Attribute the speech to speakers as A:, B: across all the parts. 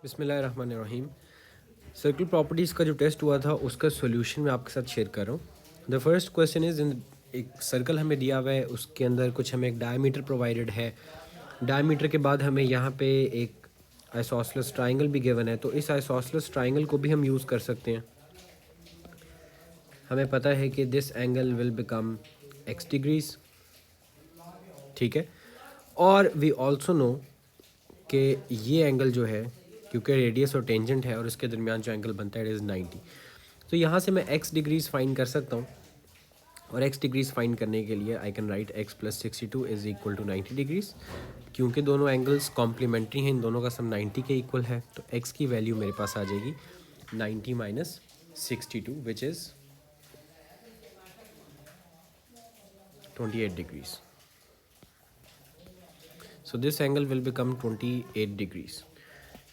A: बिस्मिल्लाहिर्रहमानिर्रहीम। Circle properties का जो टेस्ट हुआ था उसका सॉल्यूशन मैं आपके साथ शेयर कर रहा हूँ। The first question is in एक सर्कल हमें दिया हुआ है, उसके अंदर कुछ हमें एक डायमीटर प्रोवाइडेड है। डायमीटर के बाद हमें यहाँ पे एक आइसोसेलेस ट्राइंगल भी गिवन है, तो इस आइसोसेलेस ट्राइंगल को भी हम यूज़ कर सकते हैं। हमें पता है कि this angle will become x degrees, ठीक है। और वी ऑल्सो नो कि ये एंगल जो है, क्योंकि रेडियस और टेंजेंट है और इसके दरमियान जो एंगल बनता है इट इज़ 90। तो यहाँ से मैं एक्स डिग्रीज फाइंड कर सकता हूँ, और एक्स डिग्रीज फाइंड करने के लिए I can write x plus 62 is equal to 90 degrees. क्योंकि दोनों एंगल्स कॉम्प्लीमेंट्री हैं, इन दोनों का सम 90 के इक्वल है, तो एक्स की वैल्यू मेरे पास आ जाएगी 90 minus 62 which is 28 degrees. So this angle will become 28 degrees.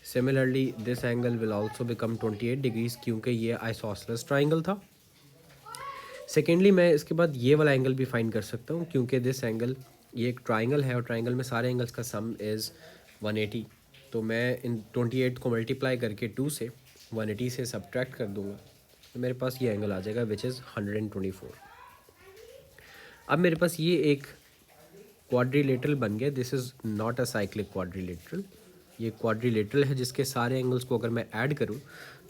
A: Similarly, this angle will also become 28 degrees क्योंकि ये आइसोसेलेस ट्राइंगल था। सेकेंडली मैं इसके बाद ये वाला एंगल भी फाइंड कर सकता हूँ, क्योंकि दिस एंगल, ये एक ट्राइंगल है और ट्राइंगल में सारे एंगल्स का सम इज़ 180। तो मैं इन 28 को मल्टीप्लाई करके 2 से 180 से सब्ट्रैक्ट कर दूँगा, तो मेरे पास ये एंगल आ जाएगा विच इज़ 124। अब मेरे पास ये एक क्वाड्रिलेटरल बन गया। This is not a cyclic quadrilateral, ये क्वाड्रिलेटरल है जिसके सारे एंगल्स को अगर मैं ऐड करूं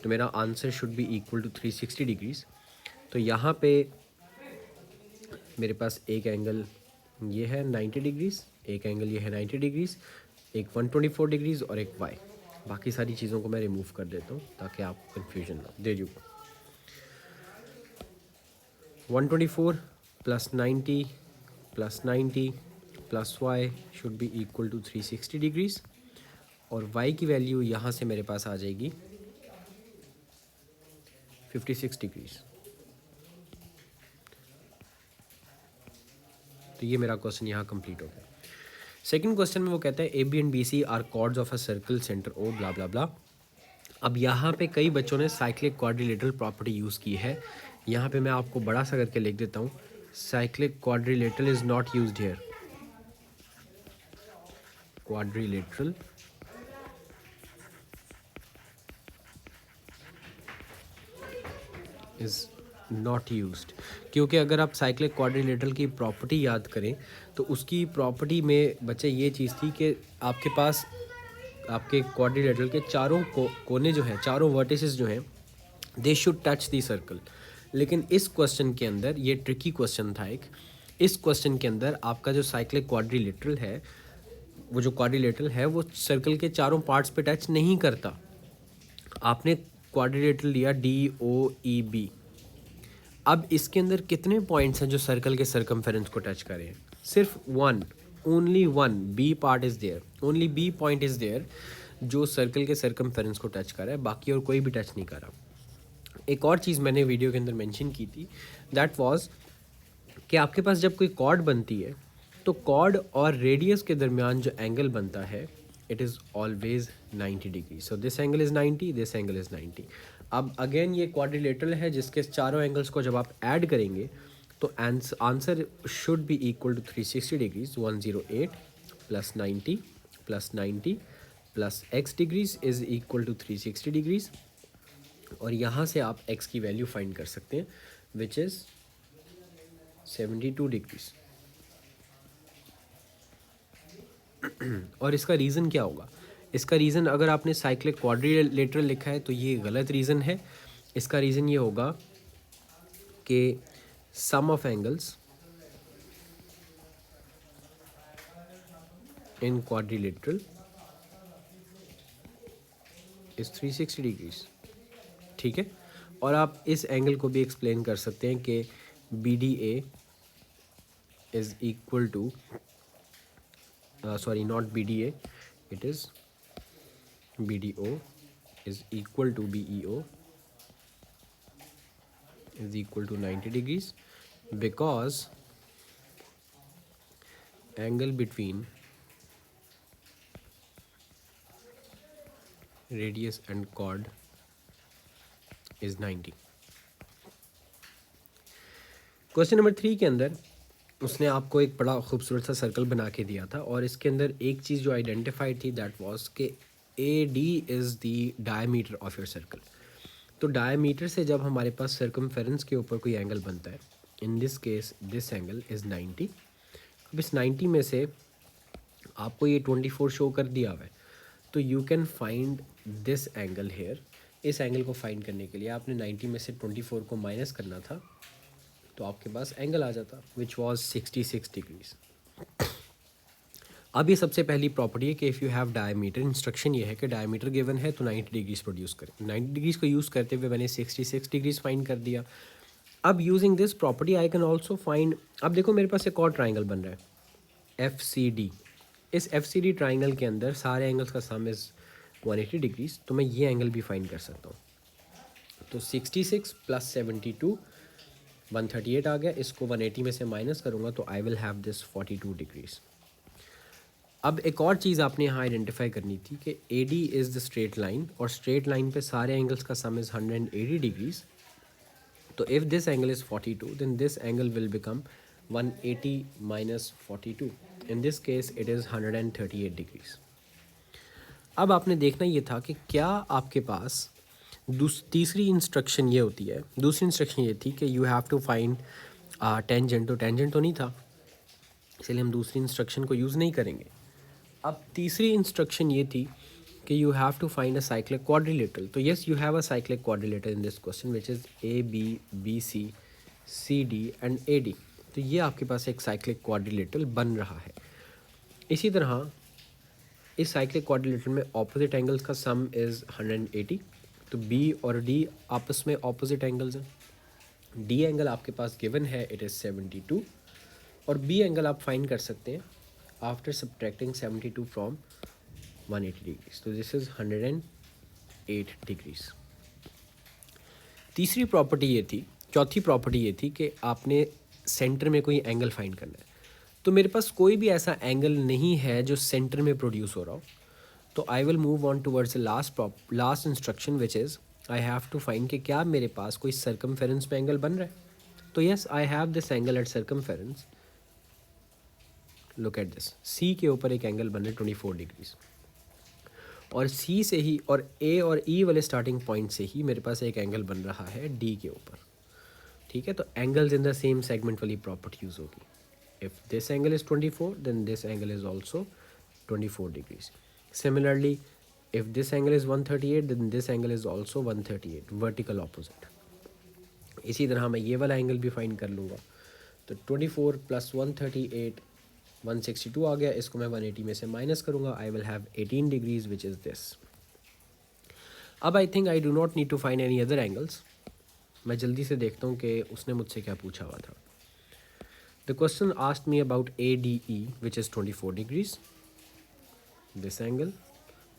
A: तो मेरा answer should be equal to 360 degrees. तो यहाँ पे मेरे पास एक एंगल ये है 90 डिग्रीज, एक एंगल ये है 90 डिग्रीज, एक 124 डिग्रीज और एक वाई। बाकी सारी चीज़ों को मैं रिमूव कर देता हूँ ताकि आपको कन्फ्यूजन ना दे दूँ। 124 plus 90 plus 90 plus y should be equal to 360 degrees, और y की वैल्यू यहाँ से मेरे पास आ जाएगी 56 डिग्रीज। तो ये मेरा क्वेश्चन यहाँ कंप्लीट हो गया। सेकंड क्वेश्चन में वो कहता है A B and B C are chords of a circle centre O blah blah blah. अब यहाँ पे कई बच्चों ने साइक्लिक क्वाड्रिलेटरल प्रॉपर्टी यूज़ की है। यहाँ पे मैं आपको बड़ा सा करके लिख देता हूँ, cyclic quadrilateral is not used here. Quadrilateral is not used, क्योंकि अगर आप साइक्लिक क्वाड्रिलेटरल की प्रॉपर्टी याद करें तो उसकी प्रॉपर्टी में बच्चे ये चीज़ थी कि आपके पास आपके क्वाड्रिलेटरल के चारों कोने जो है, चारों वर्टिसेस जो हैं, they should touch the circle. लेकिन इस क्वेश्चन के अंदर ये ट्रिकी क्वेश्चन था एक। इस क्वेश्चन के अंदर आपका जो साइक्लिक क्वाड्रिलेटरल है, वो जो क्वाड्रिलेटरल है वो सर्कल के चारों पार्ट्स पे टच नहीं करता। आपने क्वाड्रिलेटरल लिया डी ओ ई बी। अब इसके अंदर कितने पॉइंट्स हैं जो सर्कल के सर्कमफेरेंस को टच करें? सिर्फ one, only one B part is there, only B point is there जो सर्कल के सर्कमफेरेंस को टच कर रहा है, बाकी और कोई भी टच नहीं कर रहा। एक और चीज़ मैंने वीडियो के अंदर मेंशन की थी, दैट वाज कि आपके पास जब कोई कॉर्ड बनती है तो कॉर्ड और रेडियस के दरमियान जो एंगल बनता है it is always 90 degree. So this angle is 90, this angle is 90। अब अगेन ये क्वाड्रिलेटरल है जिसके चारों एंगल्स को जब आप ऐड करेंगे तो answer should be equal to 360 degrees. 108 plus 90 plus 90 plus x degrees is equal to 360 degrees, और यहाँ से आप एक्स की वैल्यू फाइंड कर सकते हैं विच इज़ 72 डिग्रीज। और इसका रीज़न क्या होगा? इसका रीज़न, अगर आपने साइक्लिक क्वाड्रिलेटरल लिखा है तो ये गलत रीज़न है। इसका रीज़न ये होगा कि sum of angles in quadrilateral is 360 degrees, ठीक है। और आप इस एंगल को भी एक्सप्लेन कर सकते हैं कि B D A is equal to sorry, not BDA, it is BDO is equal to BEO is equal to 90 degrees, because angle between radius and chord is 90। Question number 3 के अंदर उसने आपको एक बड़ा खूबसूरत सा सर्कल बना के दिया था, और इसके अंदर एक चीज़ जो आइडेंटिफाइड थी दैट वाज कि A D is the diameter of your circle. तो डायमीटर से जब हमारे पास सर्कमफेरेंस के ऊपर कोई एंगल बनता है, इन this case this angle is 90। अब इस 90 में से आपको ये 24 शो कर दिया हुआ है, तो you can find this angle hair. इस एंगल को फाइंड करने के लिए आपने 90 में से 24 को माइनस करना था, तो आपके पास एंगल आ जाता विच वॉज 66 डिग्रीज। अब ये सबसे पहली प्रॉपर्टी है कि if you have diameter, instruction ये है कि डायमीटर गिवन है तो 90 डिग्रीज प्रोड्यूस करें। 90 डिग्रीज को यूज़ करते हुए मैंने 66 डिग्रीज फाइंड कर दिया। अब using this property I can also find, अब देखो मेरे पास एक और ट्राइंगल बन रहा है एफ सी डी। इस एफ सी डी ट्राइंगल के अंदर सारे एंगल्स का सम इज़ 180 डिग्रीज, तो मैं ये एंगल भी फाइंड कर सकता हूँ। तो 66 प्लस 72 138 आ गया। इसको 180 में से माइनस करूँगा तो I will have this 42 degrees. अब एक और चीज़ आपने यहाँ आइडेंटिफाई करनी थी कि A D is the straight line, और स्ट्रेट लाइन पे सारे एंगल्स का सम इज़ 180 डिग्रीज। तो if this angle is 42 then this angle will become 180 minus 42। In this case it is 138 degrees. अब आपने देखना ये था कि क्या आपके पास तीसरी इंस्ट्रक्शन ये होती है, दूसरी इंस्ट्रक्शन ये थी कि you have to find tangent. तो टेंजेंट तो नहीं था, इसलिए हम दूसरी इंस्ट्रक्शन को यूज़ नहीं करेंगे। अब तीसरी इंस्ट्रक्शन ये थी कि you have to find a cyclic quadrilateral. तो yes you have a cyclic quadrilateral in this question which is A B B C C D and A D. तो ये आपके पास एक साइक्लिक क्वाड्रिलेटरल बन रहा है। इसी तरह इस साइक्लिक क्वाड्रिलेटरल में ऑपोजिट एंगल्स का सम इज़ 180। तो बी और डी आपस में ऑपोजिट एंगल्स हैं। डी एंगल आपके पास गिवन है, इट इज़ 72, और बी एंगल आप फाइंड कर सकते हैं आफ्टर सब्ट्रैक्टिंग 72 फ्रॉम 180 डिग्रीज। तो दिस इज़ 108 डिग्रीज। तीसरी प्रॉपर्टी ये थी, चौथी प्रॉपर्टी ये थी कि आपने सेंटर में कोई एंगल फाइंड करना है। तो मेरे पास कोई भी ऐसा एंगल नहीं है जो सेंटर में प्रोड्यूस हो रहा हो, तो I will move on towards last instruction which is I have to find कि क्या मेरे पास कोई सर्कमफेरेंस पे एंगल बन रहा है। तो yes I have this angle at circumference. Look at this, C के ऊपर एक एंगल बन रहा है 24 डिग्रीज, और सी से ही और ए और ई वाले स्टार्टिंग पॉइंट से ही मेरे पास एक एंगल बन रहा है डी के ऊपर। ठीक है, तो angles in the same segment वाली प्रॉपर्टी यूज़ होगी। If this angle is 24 then this angle is also 24 degrees. Similarly, if this angle is 138 then this angle is also 138, vertical opposite. इसी तरह मैं ये वाला एंगल भी फाइंड कर लूँगा। तो 24 प्लस 138 162 आ गया। इसको मैं 180 में से माइनस करूँगा, I will have 18 degrees which is this. अब I think I do not need to find any other angles. मैं जल्दी से देखता हूँ कि उसने मुझसे क्या पूछा हुआ था। The question asked me about A D E which is 24 degrees, this angle.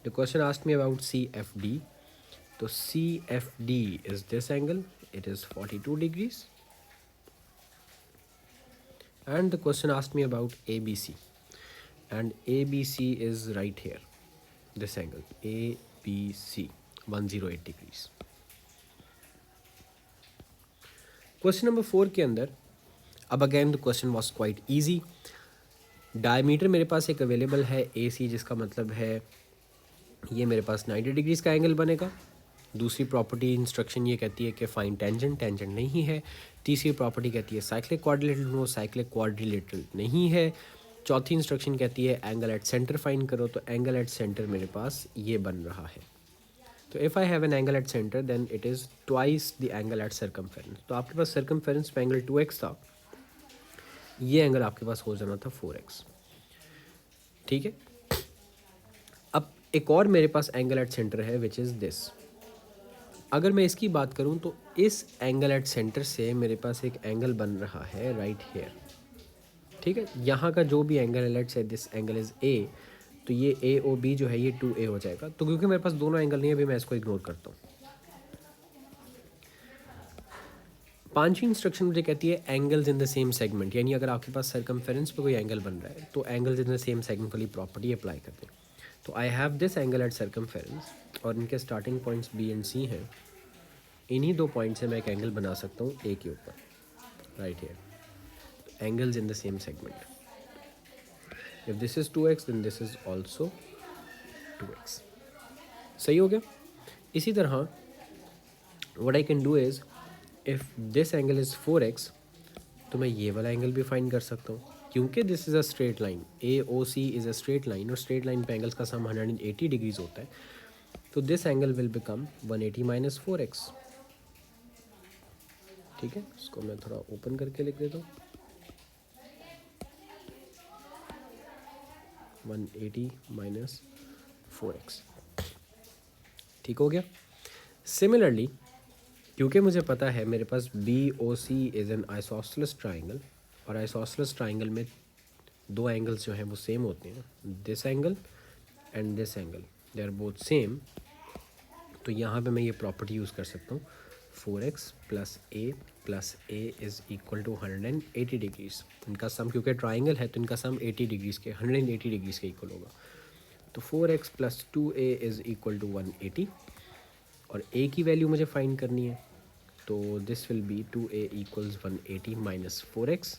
A: The question asked me about CFD. So CFD is this angle, it is 42 degrees. And the question asked me about ABC, and ABC is right here, this angle ABC 108 degrees. Question number 4 के अंदर, अब again the question was quite easy. Diameter मेरे पास एक available है ए सी, जिसका मतलब है ये मेरे पास 90 डिग्रीज़ का एंगल बनेगा। दूसरी प्रॉपर्टी इंस्ट्रक्शन ये कहती है कि फाइन टेंजेंट, टेंजेंट नहीं है। तीसरी प्रॉपर्टी कहती है cyclic quadrilateral, no cyclic quadrilateral नहीं है। चौथी इंस्ट्रक्शन कहती है एंगल एट सेंटर फाइंड करो, तो एंगल एट सेंटर मेरे पास ये बन रहा है। तो if I have an angle at centre then it is twice the angle at circumference. तो आपके पास सर्कमफेरेंस पे एंगल 2x था, ये एंगल आपके पास हो जाना था 4x। ठीक है, अब एक और मेरे पास एंगल एट सेंटर है विच इज़ दिस। अगर मैं इसकी बात करूं तो इस एंगल एट सेंटर से मेरे पास एक एंगल बन रहा है राइट हेयर। ठीक है, यहाँ का जो भी एंगल है, let's say this angle is a, तो ये ए ओ बी जो है ये 2a हो जाएगा। तो क्योंकि मेरे पास दोनों एंगल नहीं है, अभी मैं इसको इग्नोर करता हूँ। पांचवी इंस्ट्रक्शन मुझे कहती है angles in the same segment, यानी अगर आपके पास सर्कमफेरेंस पे कोई एंगल बन रहा है तो angles in the same segment वाली प्रॉपर्टी अप्लाई करते हैं। तो I have this angle at circumference, और इनके starting points B and C हैं। इन्हीं दो पॉइंट से मैं एक एंगल बना सकता हूँ ए के ऊपर right here. Angles in the same segment, if this is 2x then this is also 2x। सही हो गया। इसी तरह what I can do is, if this angle is 4x, तो मैं ये वाला एंगल भी फाइंड कर सकता हूँ, क्योंकि this is a straight line, A O C is a straight line, और स्ट्रेट लाइन पे एंगल्स का सम 180 डिग्रीज होता है। तो this angle will become 180 minus 4x। ठीक है, इसको मैं थोड़ा ओपन करके लिख देता हूँ, 180 माइनस 4x। ठीक हो गया। सिमिलरली, क्योंकि मुझे पता है मेरे पास B O C is an isosceles triangle, और आइसोसेलेस ट्राइंगल में दो एंगल्स जो हैं वो सेम होते हैं, this angle and this angle, they are both same. तो यहाँ पे मैं ये प्रॉपर्टी यूज़ कर सकता हूँ, 4x plus a is equal to 180 degrees. इनका सम, क्योंकि ट्राइंगल है तो इनका सम 80 डिग्रीज़ के 180 डिग्रीज़ के इक्वल होगा। तो 4x plus 2a is equal to 180, और a की वैल्यू मुझे फाइंड करनी है, तो this will be 2a equals 180 minus 4x,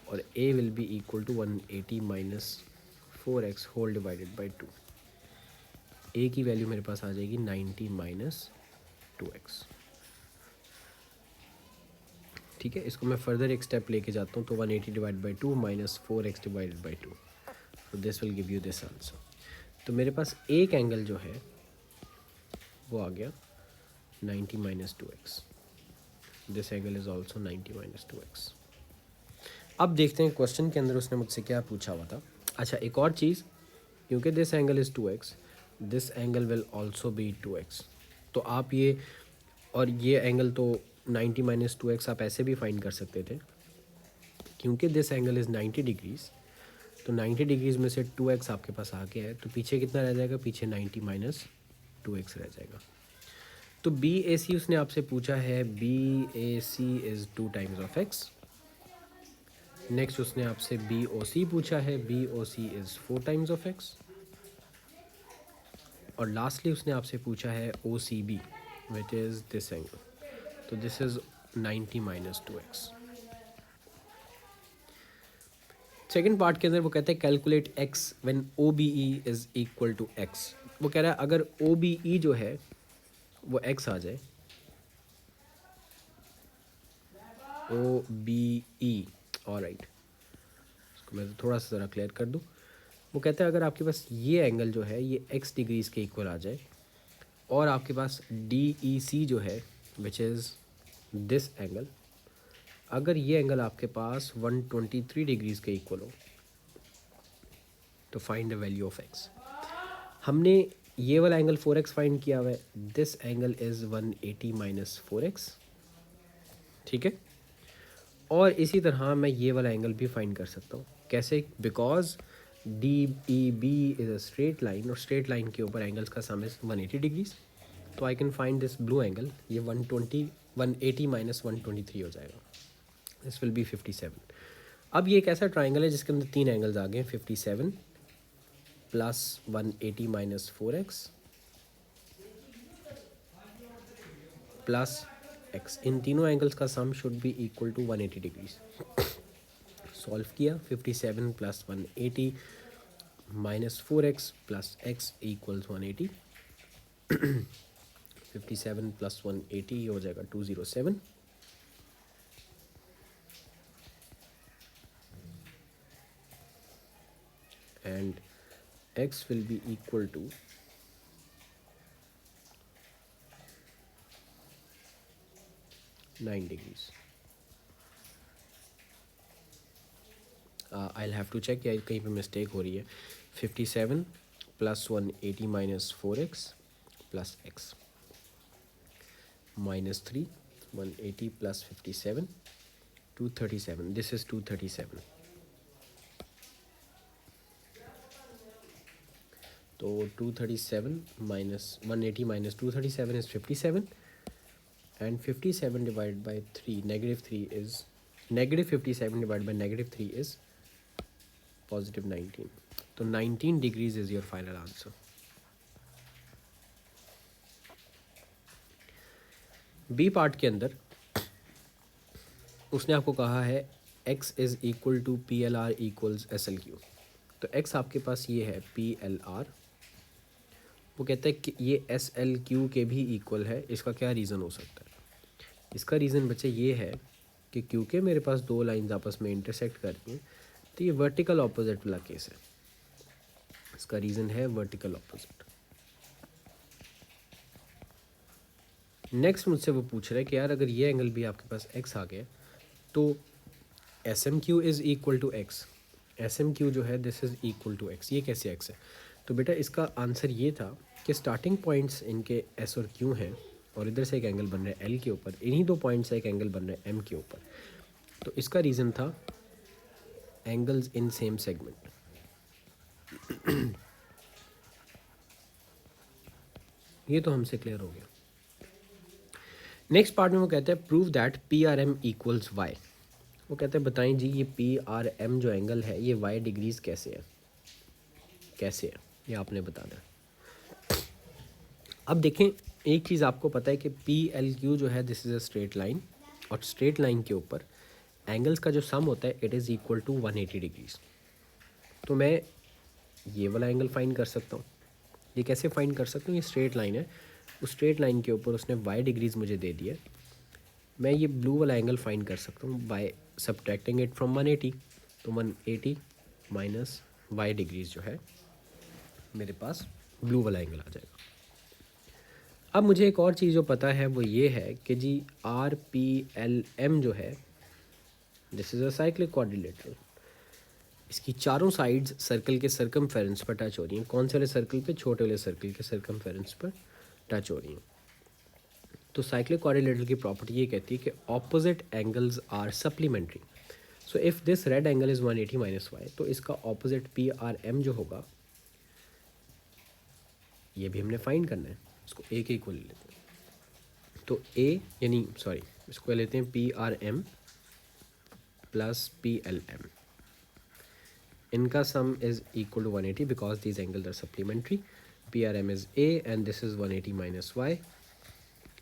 A: और a will be equal to 180 minus 4x whole divided by 2। a की वैल्यू मेरे पास आ जाएगी 90 माइनस 2x। ठीक है, इसको मैं फर्दर एक स्टेप लेके जाता हूँ, तो 180 divide by 2 minus 4x divided by 2, तो this will give you this answer. तो मेरे पास एक एंगल जो है वो आ गया 90 minus 2x, this angle is also 90 minus 2x। अब देखते हैं क्वेश्चन के अंदर उसने मुझसे क्या पूछा हुआ था। अच्छा, एक और चीज़, क्योंकि this angle is 2x, this angle will also be 2x। तो आप ये, और ये एंगल तो 90 माइनस 2x आप ऐसे भी फाइंड कर सकते थे, क्योंकि दिस एंगल इज़ 90 डिग्रीज़, तो 90 डिग्रीज़ में से 2x आपके पास आ गया है, तो पीछे कितना रह जाएगा, पीछे 90 माइनस 2x रह जाएगा। तो बी ए सी उसने आपसे पूछा है, B A C is 2 times of x। Next उसने आपसे बी ओ सी पूछा है, B O C is 4 times of x। और लास्टली उसने आपसे पूछा है O C B, which is this angle, तो this is 90 minus 2x। Second part के अंदर वो कहते हैं calculate x when O B E is equal to x। वो कह रहा है अगर ओ बी ई जो है वो x आ जाए, ओ बी ई, ऑलराइट, इसको मैं थोड़ा सा ज़रा क्लियर कर दूँ। वो कहते हैं अगर आपके पास ये एंगल जो है ये x डिग्रीज़ के इक्वल आ जाए, और आपके पास डी ई सी जो है विच इज़ दिस एंगल, अगर ये एंगल आपके पास 123 डिग्रीज़ के इक्वल हो, तो find the value of x। हमने ये वाला एंगल 4x फाइंड किया हुआ है, this angle is 180 minus 4x। ठीक है, और इसी तरह मैं ये वाला एंगल भी फाइंड कर सकता हूँ। कैसे? Because D E B is a straight line, और स्ट्रेट लाइन के ऊपर एंगल्स का सम इज़ 180 डिग्रीज। तो I can find this blue angle, ये 180 माइनस 123 हो जाएगा, दिस विल बी 57। अब ये एक ऐसा ट्राइंगल है जिसके अंदर तीन एंगल्स आ गए, 57 plus 180 minus 4x plus x। इन तीनों एंगल्स का sum should be equal to 180 degrees. Solve किया, 57 plus 180 minus 4x plus x equals 180। 57 plus 180 ये हो जाएगा 207, and x will be equal to 9 degrees. I'll have to check या कहीं पे मिस्टेक हो रही है। 57 plus 180 minus 4x plus x minus 3, 180 plus 57 237, this is 237। तो 237 minus 180 minus 237 is 57, and 57 divide by 3 negative 3 is negative 57 divide by negative 3 is positive 19। तो 19 degrees is your final answer. B part के अंदर उसने आपको कहा है x is equal to P L R equals S L Q. तो x आपके पास ये है पी एल आर, वो कहता है कि ये एस एल क्यू के भी इक्वल है। इसका क्या रीज़न हो सकता है? इसका रीज़न बच्चे ये है कि क्योंकि मेरे पास दो लाइंस आपस में इंटरसेक्ट करती हैं तो ये वर्टिकल ऑपोजिट वाला केस है। इसका रीज़न है वर्टिकल ऑपोजिट। नेक्स्ट मुझसे वो पूछ रहा है कि यार अगर ये एंगल भी आपके पास x आ गया तो S M Q is equal to X. S M Q जो है this is equal to X. ये कैसे x है? तो बेटा इसका आंसर ये था कि स्टार्टिंग पॉइंट्स इनके s और q हैं और इधर से एक एंगल बन रहा है l के ऊपर, इन्हीं दो पॉइंट से एक एंगल बन रहा है m के ऊपर। तो इसका रीज़न था एंगल्स इन सेम सेगमेंट। ये तो हमसे क्लियर हो गया। नेक्स्ट पार्ट में वो कहते हैं prove that P R M equals Y. वो कहते हैं बताएं जी ये पी आर एम जो एंगल है ये वाई डिग्रीज कैसे है, कैसे है ये आपने बताना है। अब देखें एक चीज़ आपको पता है कि पी एल क्यू जो है this is a straight line और स्ट्रेट लाइन के ऊपर एंगल्स का जो सम होता है it is equal to 180 degrees. तो मैं ये वाला एंगल फाइंड कर सकता हूँ। ये कैसे फाइंड कर सकता हूँ? ये स्ट्रेट लाइन है, उस स्ट्रेट लाइन के ऊपर उसने वाई डिग्रीज मुझे दे दिया। मैं ये ब्लू वाला एंगल फाइंड कर सकता हूँ बाय सब्ट्रैक्टिंग इट फ्रॉम 180। तो 180 माइनस वाई डिग्रीज जो है मेरे पास ब्लू वाला एंगल आ जाएगा। अब मुझे एक और चीज़ जो पता है वो ये है कि जी आर पी एल एम जो है this is a cyclic quadrilateral. इसकी चारों साइड्स सर्कल के सर्कमफेरेंस पर टच हो रही हैं। कौन से वाले सर्कल पे? छोटे वाले सर्कल के सर्कमफेरेंस पर टच हो रही हैं। तो साइक्लिक क्वाड्रिलेटरल की प्रॉपर्टी ये कहती है कि opposite angles are supplementary. So if this red angle is 180 minus Y तो इसका ऑपोजिट पी आर एम जो होगा ये भी हमने फाइंड करना है। इसको ए के इक्वल लेते हैं। तो ए यानी सॉरी इसको लेते हैं P R M plus P L M. इनका sum is equal to 180 because these angles are supplementary. P R M is A and this is 180 minus Y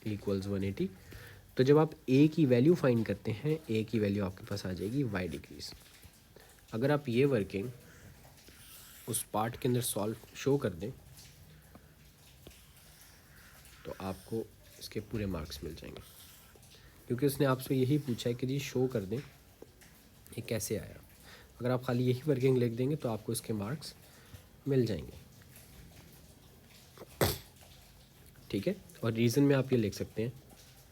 A: equals 180। तो जब आप ए की वैल्यू फाइंड करते हैं ए की वैल्यू आपके पास आ जाएगी वाई डिग्रीज। अगर आप ये वर्किंग उस पार्ट के अंदर सॉल्व शो कर दें तो आपको इसके पूरे मार्क्स मिल जाएंगे, क्योंकि उसने आपसे यही पूछा है कि जी शो कर दें ये कैसे आया। अगर आप खाली यही वर्किंग लिख देंगे तो आपको इसके मार्क्स मिल जाएंगे। ठीक है। और रीज़न में आप ये लिख सकते हैं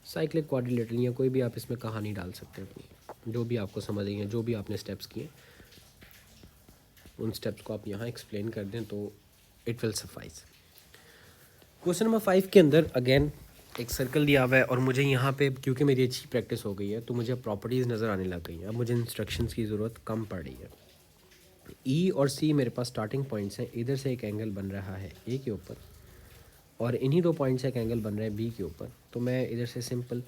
A: साइक्लिक क्वाड्रिलेटरल या कोई भी आप इसमें कहानी डाल सकते हैं अपनी, जो भी आपको समझ आई है, जो भी आपने स्टेप्स किए उन स्टेप्स को आप यहाँ एक्सप्लेन कर दें तो it will suffice. Question number 5 के अंदर अगेन एक सर्कल दिया हुआ है और मुझे यहाँ पे क्योंकि मेरी अच्छी प्रैक्टिस हो गई है तो मुझे प्रॉपर्टीज़ नज़र आने लग गई हैं। अब मुझे इंस्ट्रक्शंस की ज़रूरत कम पड़ रही है। ई और सी मेरे पास स्टार्टिंग पॉइंट्स हैं। इधर से एक एंगल बन रहा है ए के ऊपर और इन्हीं दो पॉइंट से एक एंगल बन रहा है बी के ऊपर। तो मैं इधर से simple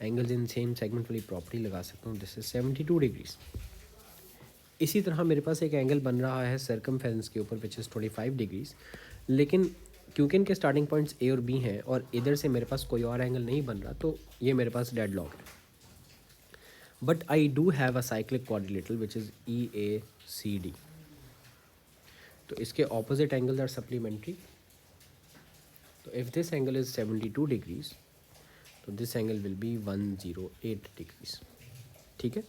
A: angles in same segment वाली प्रॉपर्टी लगा सकता हूँ। This is 72 degrees. इसी तरह मेरे पास एक एंगल बन रहा है सर्कमफेरेंस के ऊपर विच इज़ 25 डिग्रीज। लेकिन क्योंकि इनके स्टार्टिंग पॉइंट्स ए और बी हैं और इधर से मेरे पास कोई और एंगल नहीं बन रहा तो ये मेरे पास डेड लॉक है। But I do have a cyclic quadrilateral which is E A C D. तो इसके ऑपोजिट एंगल्स आर सप्लीमेंट्री। तो if this angle is 72 degrees तो this angle will be 108 degrees. ठीक है।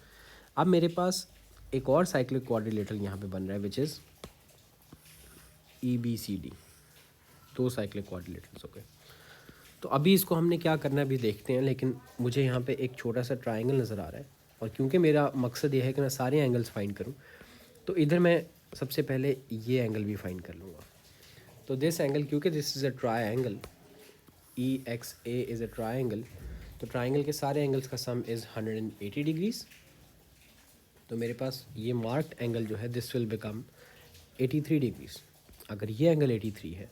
A: अब मेरे पास एक और साइक्लिक क्वाड्रिलेटरल यहाँ पे बन रहा है which is E B C D. दो साइक्लिक क्वाड्रिलेटरल्स हो गए। तो अभी इसको हमने क्या करना है अभी देखते हैं। लेकिन मुझे यहाँ पे एक छोटा सा ट्राइंगल नज़र आ रहा है और क्योंकि मेरा मकसद ये है कि मैं सारे एंगल्स फाइंड करूँ तो इधर मैं सबसे पहले ये एंगल भी फाइंड कर लूँगा। तो दिस एंगल क्योंकि this is a triangle E x A is a triangle तो ट्राइंगल के सारे एंगल्स का सम इज़ 180 डिग्रीज। तो मेरे पास ये मार्क्ड एंगल जो है दिस विल बिकम 83 डिग्रीज। अगर ये एंगल 83 है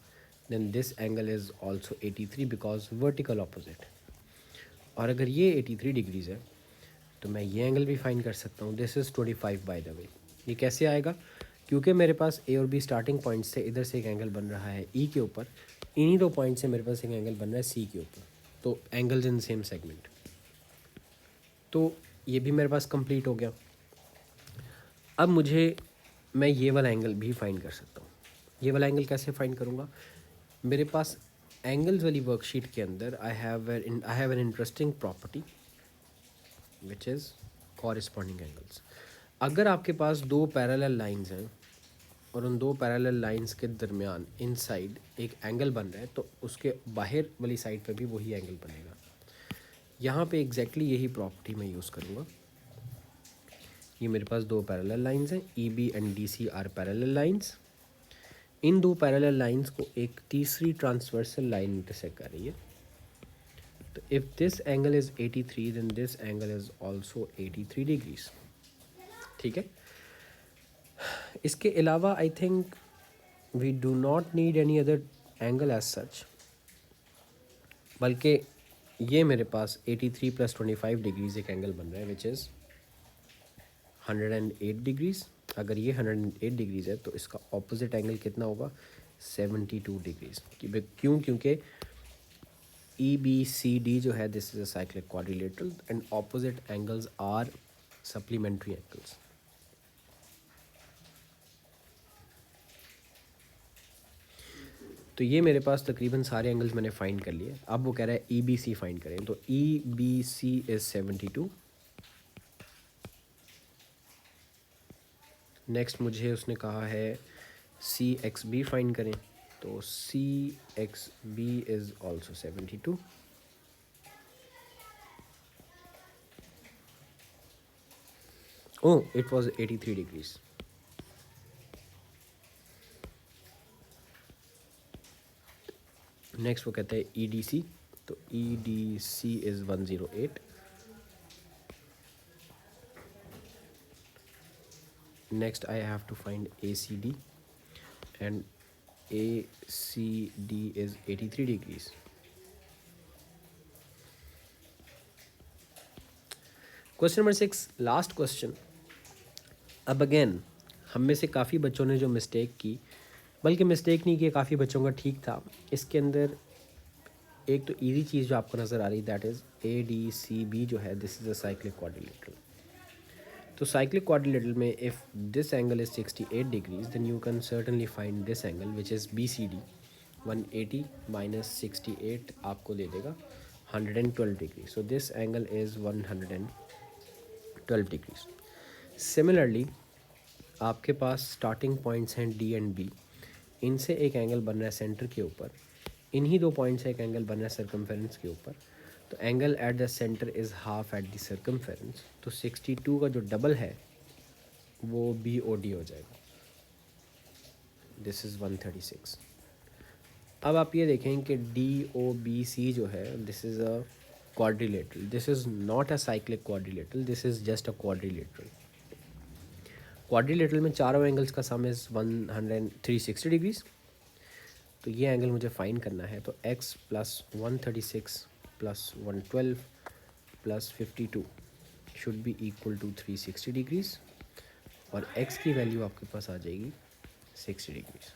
A: then this angle is also 83 because vertical opposite. और अगर ये 83 डिग्रीज है तो मैं ये एंगल भी फाइंड कर सकता हूँ। This is 25 by the way. ये कैसे आएगा? क्योंकि मेरे पास ए और बी स्टार्टिंग पॉइंट से इधर से एक एंगल बन रहा है ई के ऊपर, इन्हीं दो पॉइंट से मेरे पास एक एंगल बन रहा है सी के ऊपर। तो एंगल्स इन सेम सेगमेंट। तो ये भी मेरे पास कंप्लीट हो गया। अब मैं ये वाला एंगल भी फाइंड कर सकता हूँ। ये वाला एंगल कैसे फाइंड करूँगा? मेरे पास एंगल्स वाली वर्कशीट के अंदर आई have an interesting property which is corresponding angles. अगर आपके पास दो पैरेलल लाइंस हैं और उन दो पैरेलल लाइंस के दरमियान इनसाइड एक एंगल बन रहा है, तो उसके बाहर वाली साइड पे भी वही एंगल बनेगा। यहाँ पे एग्जैक्टली यही प्रॉपर्टी मैं यूज़ करूँगा। ये मेरे पास दो पैरेलल लाइंस हैं, E B and D C are parallel lines. इन दो पैरेलल लाइंस को एक तीसरी ट्रांसवर्सल लाइन इंटरसेक्ट कर रही है। तो if this angle is 83 then this angle is also 83 degrees. ठीक है। इसके अलावा I think we do not need any other angle as such, बल्कि ये मेरे पास 83 + 25 डिग्रीज एक एंगल बन रहा है विच इज़ 108 डिग्रीज। अगर ये 108 डिग्रीज है तो इसका ऑपोजिट एंगल कितना होगा? 72 डिग्रीज। क्यों? क्योंकि ई बी सी डी जो है this is a cyclic quadrilateral and opposite angles are supplementary angles. तो ये मेरे पास तकरीबन सारे एंगल्स मैंने फाइंड कर लिए। अब वो कह रहा है ई बी सी फाइंड करें, तो E B C is 72। Next मुझे उसने कहा है सी एक्स बी फाइंड करें, तो C X B is also 72। Oh, it was 83 degrees. Next वो कहता है ई डी सी, तो E D C is 108। Next I have to find A C D and A C D is 83 degrees. Question number 6, last question. अब again हम में से काफ़ी बच्चों ने जो मिस्टेक की, बल्कि मिस्टेक नहीं की, काफ़ी बच्चों का ठीक था। इसके अंदर एक तो इजी चीज़ जो आपको नज़र आ रही that is A D C B जो है this is a cyclic quadrilateral. तो साइक्लिक क्वाड्रिलेटरल में if this angle is 68 degrees then you can certainly find this angle which is B C D. 180 - 68 आपको दे देगा 112 degree. So this angle is 112 degrees. Similarly आपके पास starting points हैं D and B, इनसे एक angle बन रहा है सेंटर के ऊपर, इन्हीं दो पॉइंट से एक एंगल बन रहा है सर्कमफेरेंस के ऊपर। तो angle at the centre is half at the circumference. तो 62 का जो डबल है वो बी ओ डी हो जाएगा, दिस इज़ 136। अब आप ये देखें कि डी ओ बी सी जो है this is a quadrilateral, this is not a cyclic quadrilateral, this is just a quadrilateral. Quadrilateral में चारों एंगल्स का सम इज़ 360 डिग्रीज। तो ये एंगल मुझे फाइंड करना है, तो x + 136 + 112 + 52 should be equal to 360 degrees, और x की वैल्यू आपके पास आ जाएगी 60 डिग्रीज।